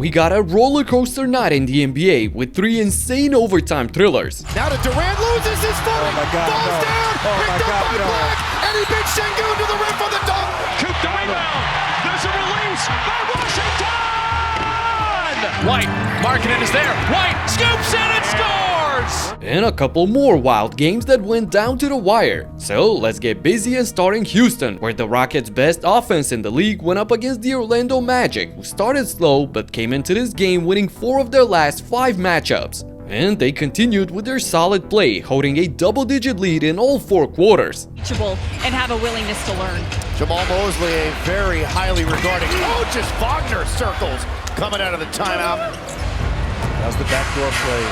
we got a roller coaster night in the NBA with 3 insane overtime thrillers. Now to Durant, loses his footing, Oh my God, falls no. down, Oh picked my up God, by no. Black, and he beats Shengun to the rim for the dunk. Coop the rebound. There's a release by Washington. White, Markkanen is there. White scoops in and scores. And a couple more wild games that went down to the wire. So let's get busy and start in Houston, where the Rockets' best offense in the league went up against the Orlando Magic, who started slow but came into this game winning 4 of their last 5 matchups. And they continued with their solid play, holding a double-digit lead in all 4 quarters. And have a willingness to learn. Jamal Mosley, a very highly regarded coach, as Wagner circles coming out of the timeout. That was the backdoor play.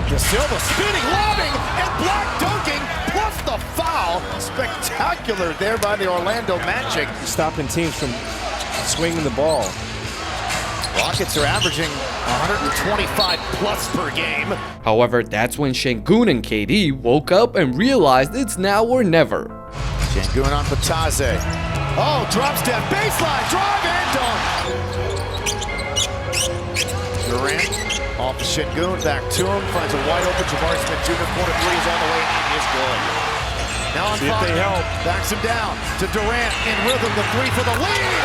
De Silva spinning, lobbing, and Black dunking, plus the foul. Spectacular there by the Orlando Magic. Stopping teams from swinging the ball. Rockets are averaging 125 plus per game. However, that's when Shengun and KD woke up and realized it's now or never. Shengun on Pataze. Oh, drop step, baseline, drive and dunk. Durant off the Shengun, back to him, finds a wide open Jabari Smith Jr. Corner 3 is on the way, and he is good. Now on See if they help. backs him down to Durant in rhythm, the 3 for the lead.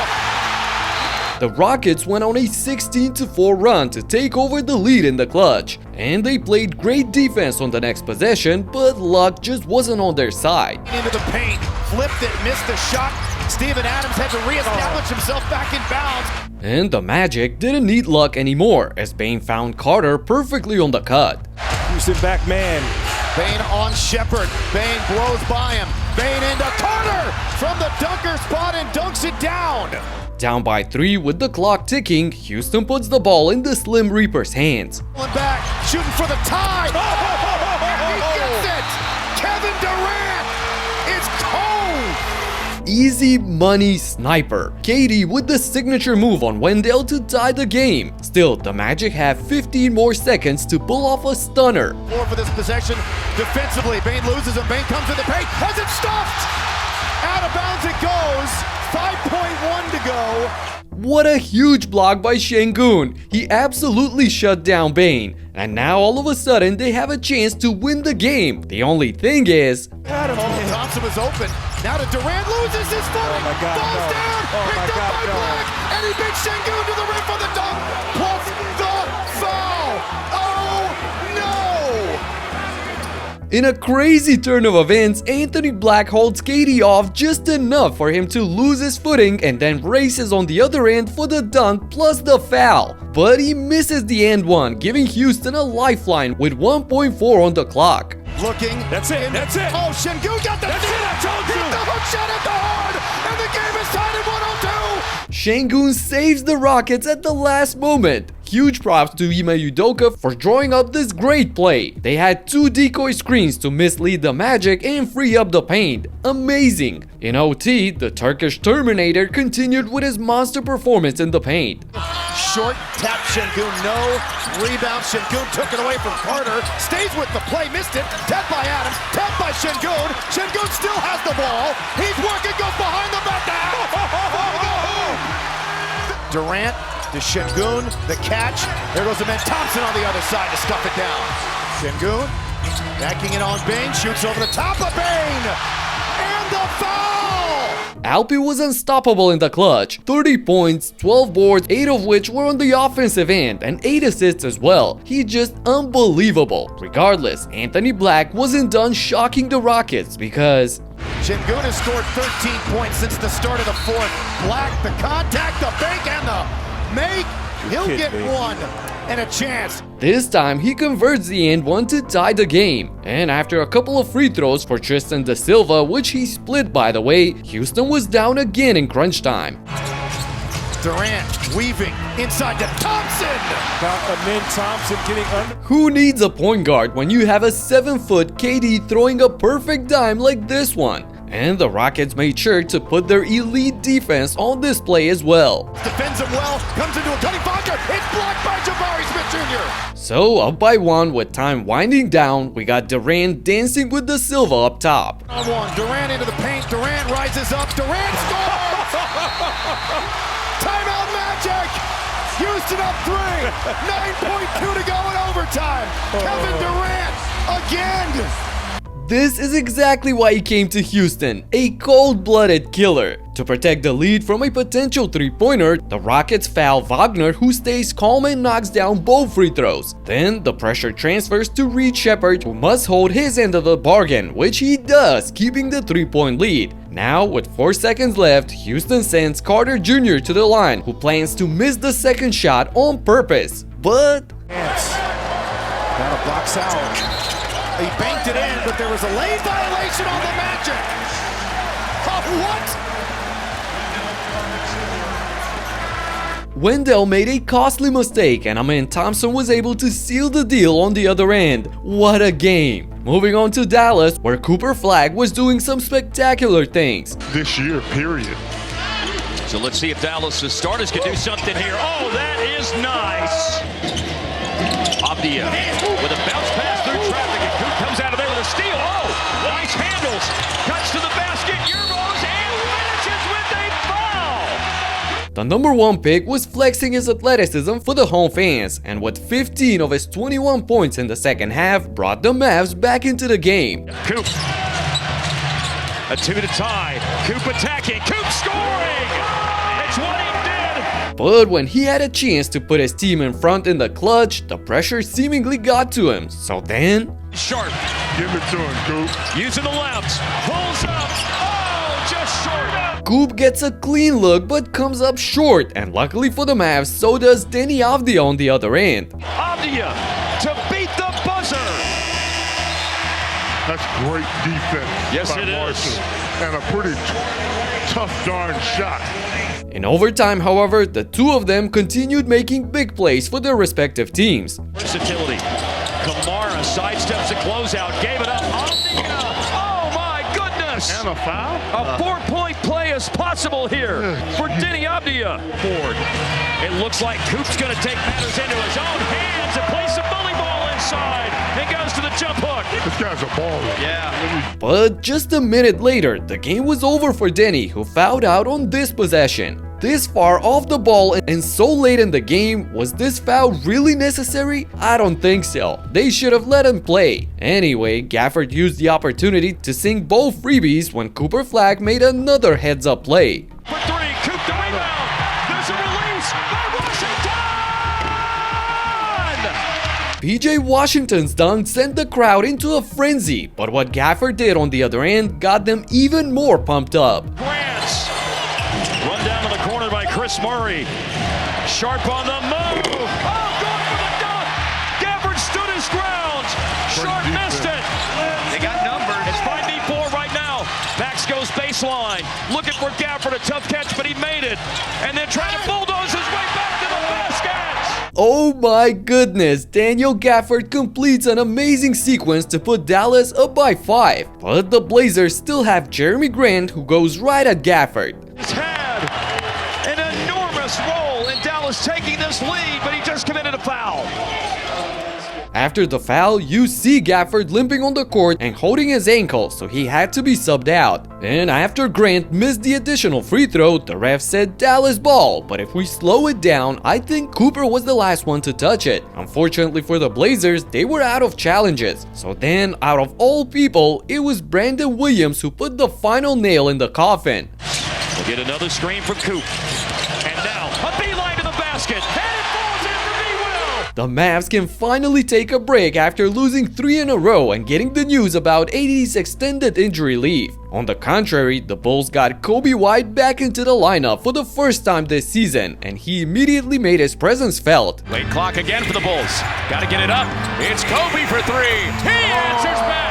The Rockets went on a 16-4 run to take over the lead in the clutch, and they played great defense on the next possession, but luck just wasn't on their side. Into the paint, flipped it, missed the shot. Steven Adams had to reestablish himself back in bounds. And the Magic didn't need luck anymore, as Bane found Carter perfectly on the cut. Houston back man. Bane on Shepard. Bane blows by him. Bane into Carter from the dunker spot and dunks it down. Down by 3 with the clock ticking, Houston puts the ball in the Slim Reaper's hands. Pulling back, shooting for the tie. He gets it. Kevin Durant. It's cold. Easy money sniper. KD with the signature move on Wendell to tie the game. Still, the Magic have 15 more seconds to pull off a stunner. More for this possession. Defensively, Bane loses him. Bane comes to the paint. Has it stuffed. Out of bounds it goes. 5.1 to go. What a huge block by Shengun. He absolutely shut down Bane. And now all of a sudden they have a chance to win the game. The only thing is, Thompson was open. Now to Durant, loses his footing. Oh my God, falls no. down. Oh my picked up God, by no. Black. And he beats Shengun to the rim for the dunk. Plus the foul. Oh no. in a crazy turn of events, Anthony Black holds KD off just enough for him to lose his footing and then races on the other end for the dunk plus the foul. But he misses the and one, giving Houston a lifeline with 1.4 on the clock. Looking. That's it. That's it. Oh, Shengun got the That's it, I told you. Hit the hook shot at the horn, and the game is tied at 102. Shengun saves the Rockets at the last moment. Huge props to Ime Udoka for drawing up this great play. They had 2 decoy screens to mislead the Magic and free up the paint. Amazing. In OT, the Turkish Terminator continued with his monster performance in the paint. Short tap Shengun, no rebound. Shengun took it away from Carter. Stays with the play, missed it. Tapped by Adams, tapped by Shengun. Shengun still has the ball. He's working, goes behind the back. Durant to Shengun, the catch. There goes the man Thompson on the other side to stuff it down. Shengun backing it on Bane, shoots over the top of Bane. And the foul! Alpi was unstoppable in the clutch. 30 points, 12 boards, 8 of which were on the offensive end, and 8 assists as well. He's just unbelievable. Regardless, Anthony Black wasn't done shocking the Rockets because Shengun has scored 13 points since the start of the fourth. Black, the contact, the bank, and the make. He'll get one and a chance. this time he converts the and one to tie the game. And after a couple of free throws for Tristan da Silva, which he split by the way, Houston was down again in crunch time. Durant weaving inside to Thompson. Min Thompson getting under. Who needs a point guard when you have a 7-foot KD throwing a perfect dime like this one? And the Rockets made sure to put their elite defense on display as well. Defends him well, comes into a cutting Wagner. It's blocked by Jabari Smith Jr. So up by 1 with time winding down, we got Durant dancing with da Silva up top. On one, Durant into the paint. Durant rises up. Durant scores. Timeout Magic. Houston posted up three. 9.2 to go in overtime. Kevin Durant again. This is exactly why he came to Houston, a cold-blooded killer. To protect the lead from a potential three-pointer, the Rockets foul Wagner, who stays calm and knocks down both free throws. Then the pressure transfers to Reed Shepherd, who must hold his end of the bargain, which he does, keeping the three-point lead. Now, with 4 seconds left, Houston sends Carter Jr. to the line, who plans to miss the second shot on purpose. But Got a box out. He banked it in, but there was a lane violation on the Magic. What? Wendell made a costly mistake, and Amen Thompson was able to seal the deal on the other end. What a game! Moving on to Dallas, where Cooper Flagg was doing some spectacular things. This year, period. So let's see if Dallas' starters can do something here. Oh, that is nice. Abdia with a bounce pass through traffic, and Coop comes out of there with a steal. Oh, nice handles. Cuts to the basket. Euros and finishes with a foul. The number 1 pick was flexing his athleticism for the home fans, and with 15 of his 21 points in the second half, brought the Mavs back into the game. Coop. A 2 to tie. Coop attacking. Coop scoring. It's what he did. But when he had a chance to put his team in front in the clutch, the pressure seemingly got to him. So then... Sharp. Give it to him, Coop. Using the left. Pulls up. Oh, just short. Coop gets a clean look but comes up short, and luckily for the Mavs, so does Danny Avdia on the other end. Avdia to beat the buzzer. That's great defense Yes, by it Marshall. is. And a pretty tough darn shot. In overtime, however, the two of them continued making big plays for their respective teams. Versatility. Kamara sidesteps the closeout. Gave it up. Avdia. Oh my goodness. And a foul? A 4-point play is possible here for Denny Avdia. Ford. It looks like Coop's going to take matters into his own hands and play some bully ball inside. And goes to the jump hook. This guy's a baller. Yeah. But just a minute later, the game was over for Denny, who fouled out on this possession. This far off the ball and so late in the game, was this foul really necessary? I don't think so. They should have let him play. Anyway, Gafford used the opportunity to sink both freebies when Cooper Flagg made another heads-up play. For 3, Coop the rebound. There's a release by Washington. PJ Washington's dunk sent the crowd into a frenzy, but what Gafford did on the other end got them even more pumped up. Grants. Run down to the corner by Chris Murray. Sharp on the move. Oh, going for the dunk. Gafford stood his ground. Sharp missed it. They got numbered. It's 5v4 right now. Max goes baseline. Looking for Gafford. A tough catch, but he made it. And then trying to bulldoze his way back to the basket. Oh my goodness, Daniel Gafford completes an amazing sequence to put Dallas up by 5. But the Blazers still have Jeremy Grant, who goes right at Gafford. He's had an enormous role in Dallas taking this lead, but he just committed a foul. After the foul, you see Gafford limping on the court and holding his ankle, so he had to be subbed out. And after Grant missed the additional free throw, the ref said Dallas ball, but if we slow it down, I think Cooper was the last one to touch it. Unfortunately for the Blazers, they were out of challenges. So then, out of all people, it was Brandon Williams who put the final nail in the coffin. We'll get another screen from Coop. And now, a beeline to the basket. And it falls in for B-Will. The Mavs can finally take a break after losing 3 in a row and getting the news about AD's extended injury leave. On the contrary, the Bulls got Kobe White back into the lineup for the first time this season, and he immediately made his presence felt. Late clock again for the Bulls. Got to get it up. It's Kobe for 3. He answers back.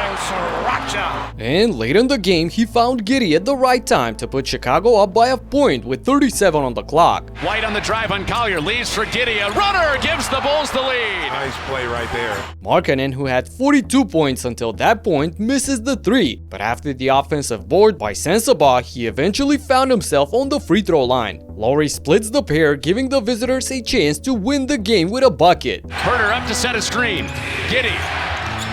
And late in the game, he found Giddey at the right time to put Chicago up by a point with 37 on the clock. White on the drive on Collier, leaves for Giddey. A runner gives the Bulls the lead. Nice play right there. Markkanen, who had 42 points until that point, misses the 3. But after the offensive board by Sensabaugh, he eventually found himself on the free throw line. Lowry splits the pair, giving the visitors a chance to win the game with a bucket. Herter up to set a screen. Giddey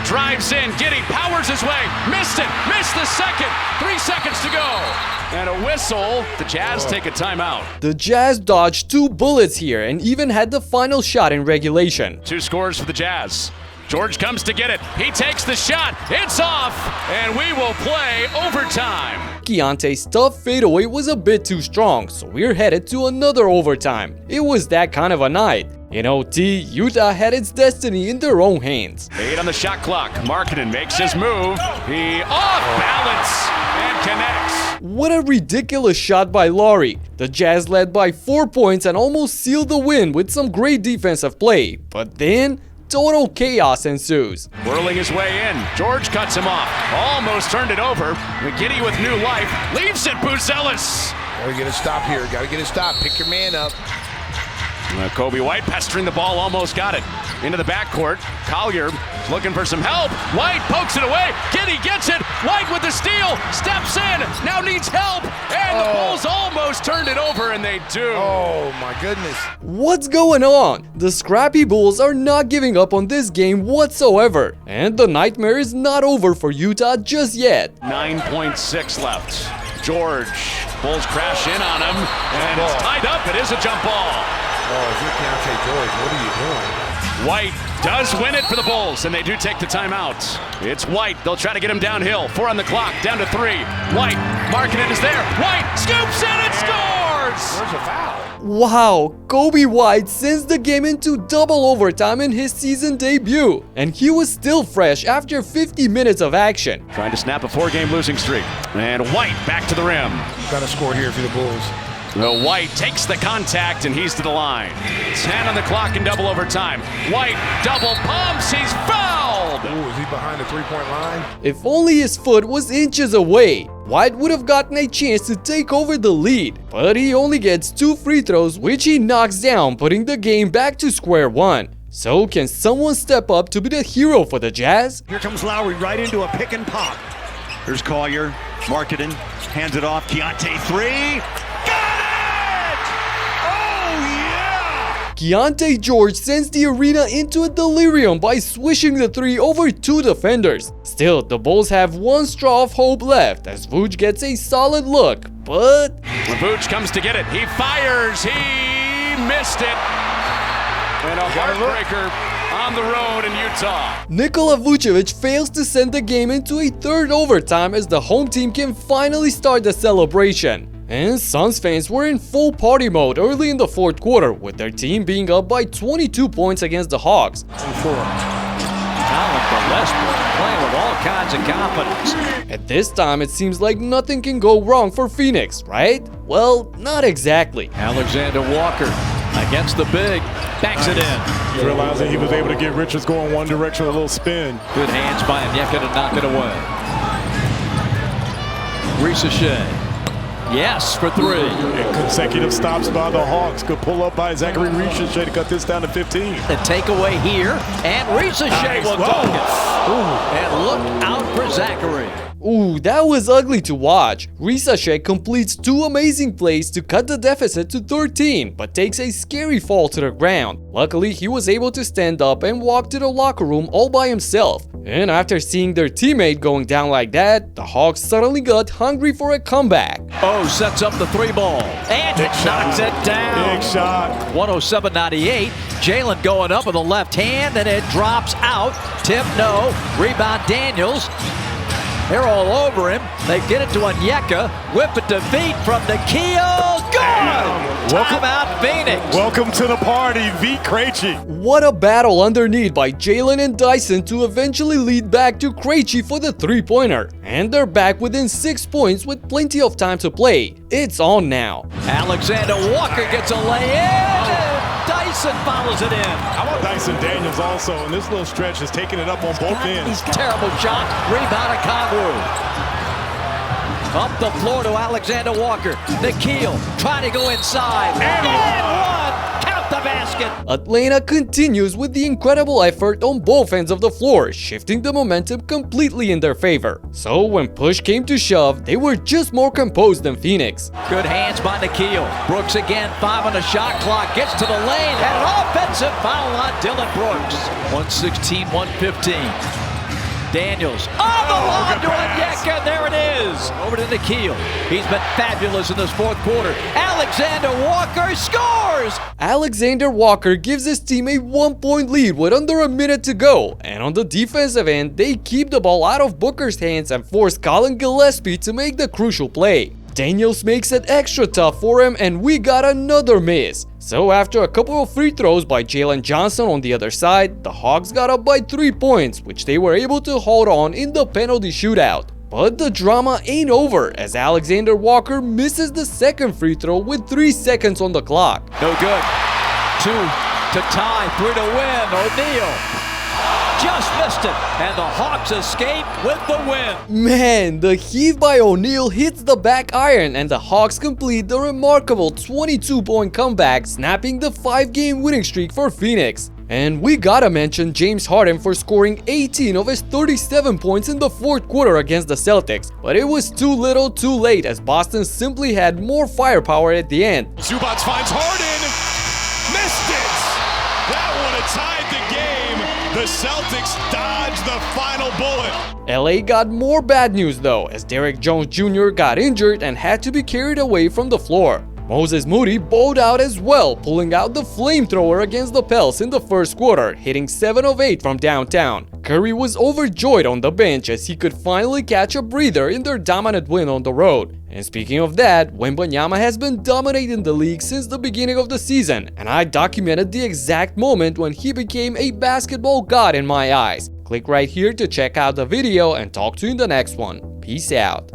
drives in. Giddey powers his way. Missed it. Missed the second. 3 seconds to go. And a whistle. The Jazz take a timeout. The Jazz dodged 2 bullets here and even had the final shot in regulation. 2 scores for the Jazz. George comes to get it. He takes the shot. It's off. And we will play overtime. Keontae's tough fadeaway was a bit too strong, so we're headed to another overtime. It was that kind of a night. In OT, Utah had its destiny in their own hands. 8 on the shot clock. Markkanen makes his move. He off balance and connects. What a ridiculous shot by Laurie. The Jazz led by 4 points and almost sealed the win with some great defensive play. But then, total chaos ensues. Whirling his way in. George cuts him off. Almost turned it over. McGiddey with new life. Leaves it. Buzelis. Gotta get a stop here. Gotta get a stop. Pick your man up. Kobe White pestering the ball, almost got it. Into the backcourt. Collier looking for some help. White pokes it away. Giddey gets it. White with the steal. Steps in. Now needs help. And the Bulls almost turned it over, and they do. Oh my goodness. What's going on? The scrappy Bulls are not giving up on this game whatsoever. And the nightmare is not over for Utah just yet. 9.6 left. George. Bulls crash in on him. And it's tied up. It is a jump ball. Oh, if you're Keontae George, what are you doing? White does win it for the Bulls, and they do take the timeout. It's White. They'll try to get him downhill. 4 on the clock, down to 3. White, Markkanen is there. White scoops in and scores! There's a foul. Wow, Kobe White sends the game into double overtime in his season debut. And he was still fresh after 50 minutes of action. Trying to snap a 4-game losing streak. And White back to the rim. Got a score here for the Bulls. The White takes the contact, and he's to the line. 10 on the clock in double overtime. White double pumps. He's fouled. Ooh, is he behind the three-point line? If only his foot was inches away, White would have gotten a chance to take over the lead. But he only gets 2 free throws, which he knocks down, putting the game back to square one. So can someone step up to be the hero for the Jazz? Here comes Lowry right into a pick and pop. Here's Collier. Markkanen hands it off. Keontae 3. Keontae George sends the arena into a delirium by swishing the 3 over 2 defenders. Still, the Bulls have 1 straw of hope left as Vooch gets a solid look, but... When Vooch comes to get it, he fires, he missed it. And a heartbreaker on the road in Utah. Nikola Vucevic fails to send the game into a 3rd overtime as the home team can finally start the celebration. And Suns fans were in full party mode early in the 4th quarter, with their team being up by 22 points against the Hawks. Playing with all kinds of confidence. At this time, it seems like nothing can go wrong for Phoenix, right? Well, not exactly. Alexander Walker against the big, backs it in. Realizing he was able to get Richards going one direction, a little spin. Good hands by Onyeka to knock it away. Ricochet. Yes, for 3. And consecutive stops by the Hawks could pull up by Zachary Ricochet to cut this down to 15. The takeaway here, and Ricochet will dunk it. And look out for Zachary. Ooh, that was ugly to watch. Ricochet completes 2 amazing plays to cut the deficit to 13, but takes a scary fall to the ground. Luckily, he was able to stand up and walk to the locker room all by himself. And after seeing their teammate going down like that, the Hawks suddenly got hungry for a comeback. Oh, sets up the 3 ball. And knocks it down. Big shot. 107-98. Jalen going up with the left hand, and it drops out. Tip, no. Rebound, Daniels. They're all over him. They get it to Onyeka. Whip it to feet from Nikhil. Good! Timeout, Phoenix. Welcome to the party, V. Krejci. What a battle underneath by Jalen and Dyson to eventually lead back to Krejci for the 3-pointer. And they're back within 6 points with plenty of time to play. It's on now. Alexander Walker gets a lay-in. Dyson follows it in. How about Dyson Daniels also? And this little stretch is taking it up on both ends. Terrible shot. Rebound of Conwood. Up the floor to Alexander Walker. Nikhil trying to go inside. And one. Count the basket. Atlanta continues with the incredible effort on both ends of the floor, shifting the momentum completely in their favor. So when push came to shove, they were just more composed than Phoenix. Good hands by Nikhil. Brooks again, 5 on the shot clock. Gets to the lane. And an offensive foul on Dylan Brooks. 116-115. Daniels. Oh, the lob to Onyeka. There it is. Over to Nikhil. He's been fabulous in this fourth quarter. Alexander Walker scores. Alexander Walker gives his team a 1-point lead with under a minute to go. And on the defensive end, they keep the ball out of Booker's hands and force Colin Gillespie to make the crucial play. Daniels makes it extra tough for him, and we got another miss. So after a couple of free throws by Jalen Johnson on the other side, the Hawks got up by 3 points, which they were able to hold on in the penalty shootout. But the drama ain't over as Alexander Walker misses the second free throw with 3 seconds on the clock. No good. 2 to tie, 3 to win. O'Neal just missed it, and the Hawks escape with the win. Man, the heave by O'Neal hits the back iron and the Hawks complete the remarkable 22-point comeback, snapping the 5-game winning streak for Phoenix. And we gotta mention James Harden for scoring 18 of his 37 points in the fourth quarter against the Celtics. But it was too little too late as Boston simply had more firepower at the end. Zubac finds Harden. Missed it. That would have tied the game. The Celtics dodged the final bullet. LA got more bad news though, as Derrick Jones Jr. got injured and had to be carried away from the floor. Moses Moody bowled out as well, pulling out the flamethrower against the Pels in the first quarter, hitting 7 of 8 from downtown. Curry was overjoyed on the bench as he could finally catch a breather in their dominant win on the road. And speaking of that, Wembanyama has been dominating the league since the beginning of the season, and I documented the exact moment when he became a basketball god in my eyes. Click right here to check out the video and talk to you in the next one. Peace out.